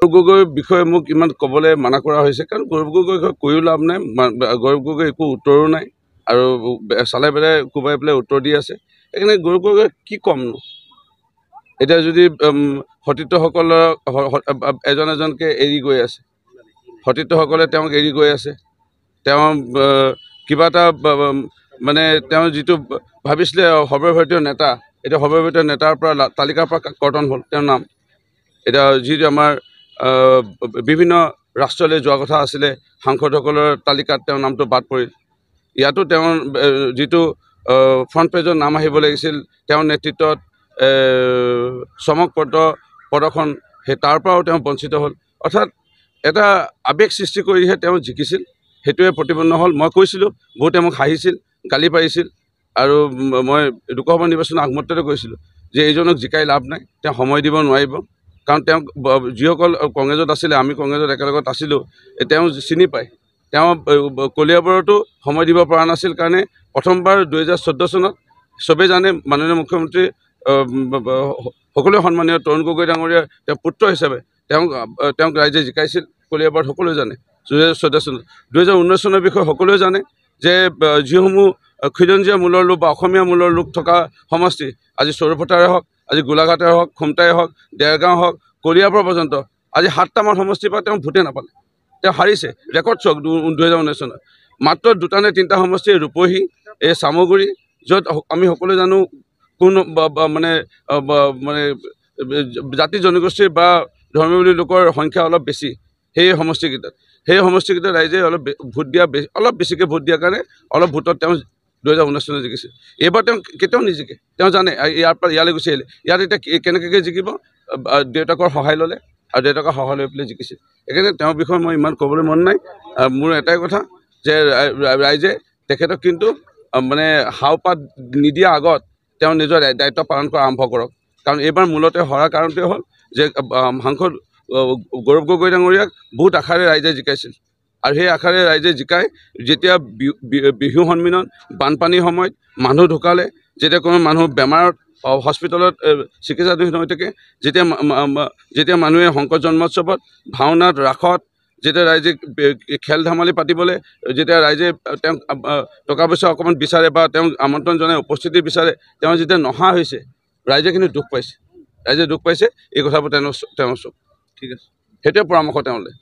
গৌৰৱ গগৈৰ বিষয়ে মোক ইমান ক'বলৈ মানা কৰা হৈছে, কাৰণ গৌৰৱ গগৈৰ কৈও লাভ নাই, গৌৰৱ গগৈ একো উত্তৰো নাই আৰু চালে বেলাই কোবাই পেলাই উত্তৰ দি আছে। সেইকাৰণে গৌৰৱ গগৈ কি ক'মনো, এতিয়া যদি সতীৰ্থসকলৰ এজন এজনকৈ এৰি গৈ আছে, সতীৰ্থসকলে তেওঁক এৰি গৈ আছে, তেওঁ কিবা এটা মানে তেওঁ যিটো ভাবিছিলে সৰ্বভাৰতীয় নেতা, এতিয়া সৰ্বভাৰতীয় নেতাৰ পৰা তালিকাৰ পৰা কৰ্তন হ'ল তেওঁৰ নাম। এতিয়া যিটো আমাৰ বিভিন্ন ৰাষ্ট্ৰলৈ যোৱা কথা আছিলে, সাংসদসকলৰ তালিকাত তেওঁৰ নামটো বাদ পৰিল। ইয়াতো তেওঁৰ যিটো ফ্ৰণ্ট পেজৰ নাম আহিব লাগিছিল, তেওঁৰ নেতৃত্বত চমকপ্ৰদ প্ৰদৰ্শন, সেই তাৰ পৰাও তেওঁ বঞ্চিত হ'ল। অৰ্থাৎ এটা আৱেগ সৃষ্টি কৰিহে তেওঁ জিকিছিল, সেইটোৱে প্ৰতিপন্ন হ'ল। মই কৈছিলোঁ, বহুতে মোক হাঁহিছিল, গালি পাৰিছিল, আৰু মই লোকসভা নিৰ্বাচনৰ আগমুহূৰ্ততে কৈছিলোঁ যে এইজনক জিকাই লাভ নাই, তেওঁ সময় দিব নোৱাৰিব। কাৰণ তেওঁক যিসকল কংগ্ৰেছত আছিলে, আমি কংগ্ৰেছত একেলগত আছিলোঁ, তেওঁ চিনি পায়। তেওঁ কলিয়াবৰতো সময় দিব পৰা নাছিল কাৰণে প্ৰথমবাৰ 2014 চনত চবেই জানে মাননীয় মুখ্যমন্ত্ৰী সকলোৱে সন্মানীয় তৰুণ গগৈ ডাঙৰীয়াৰ তেওঁ পুত্ৰ হিচাপে তেওঁক ৰাইজে জিকাইছিল কলিয়াবৰত, সকলোৱে জানে 2014 চনত। 2019 চনৰ বিষয়ে সকলোৱে জানে যে যিসমূহ খিলঞ্জীয়া মূলৰ লোক বা অসমীয়া মূলৰ লোক থকা সমষ্টি, আজি চৰুপথাৰে হওক, আজি গোলাঘাটে হওক, খুমটাই হওক, দেৰগাঁও হওক, কলিয়াবৰ পৰ্যন্ত আজি 7টামান সমষ্টিৰ পৰা তেওঁ ভোটে নাপালে, তেওঁ হাৰিছে। ৰেকৰ্ড চক 2019 চনত মাত্ৰ 2টা নে 3টা সমষ্টি, ৰূপহী, এই চামগুৰি, য'ত আমি সকলোৱে জানো কোন মানে জাতি জনগোষ্ঠীৰ বা ধৰ্মীয় লোকৰ সংখ্যা অলপ বেছি সেই সমষ্টিকেইটাত ৰাইজে অলপ ভোট দিয়া, অলপ বেছিকৈ ভোট দিয়াৰ কাৰণে অলপ ভোটত তেওঁ 2019 চনত জিকিছিল। এইবাৰ তেওঁ কেতিয়াও নিজিকে, তেওঁ জানে ইয়াৰ পৰা ইয়ালৈ গুচি আহিলে, ইয়াত এতিয়া কেনেকৈ জিকিব, দেউতাকৰ সহায় ল'লে আৰু দেউতাকৰ সহায় লৈ পেলাই জিকিছিল। সেইকাৰণে তেওঁৰ বিষয়ে মই ইমান ক'বলৈ মন নাই। মোৰ এটাই কথা যে ৰাইজে তেখেতক কিন্তু মানে হাওপাত নিদিয়াৰ আগত তেওঁ নিজৰ দায়িত্ব পালন কৰা আৰম্ভ কৰক। কাৰণ এইবাৰ মূলতে হৰাৰ কাৰণটোৱে হ'ল যে সাংসদ গৌৰৱ গগৈ ডাঙৰীয়াক বহুত আশাৰে ৰাইজে জিকাইছিল, আৰু সেই আশাৰে ৰাইজে জিকাই যেতিয়া বিহু সন্মিলন, বানপানীৰ সময়ত মানুহ ঢুকালে, যেতিয়া কোনো মানুহ বেমাৰত হস্পিটেলত চিকিৎসাধীন হৈ থাকে, যেতিয়া মানুহে শংকৰ জন্মোৎসৱত, ভাওনাত, ৰাসত, যেতিয়া ৰাইজে খেল ধেমালি পাতিবলৈ, যেতিয়া ৰাইজে তেওঁক টকা পইচা অকণমান বিচাৰে বা তেওঁক আমন্ত্ৰণ জনাই উপস্থিতি বিচাৰে, তেওঁ যেতিয়া নহা হৈছে, ৰাইজে কিন্তু দুখ পাইছে, এই কথাবোৰ তেওঁৰ চব ঠিক আছে, সেইটোৱে পৰামৰ্শ তেওঁলৈ।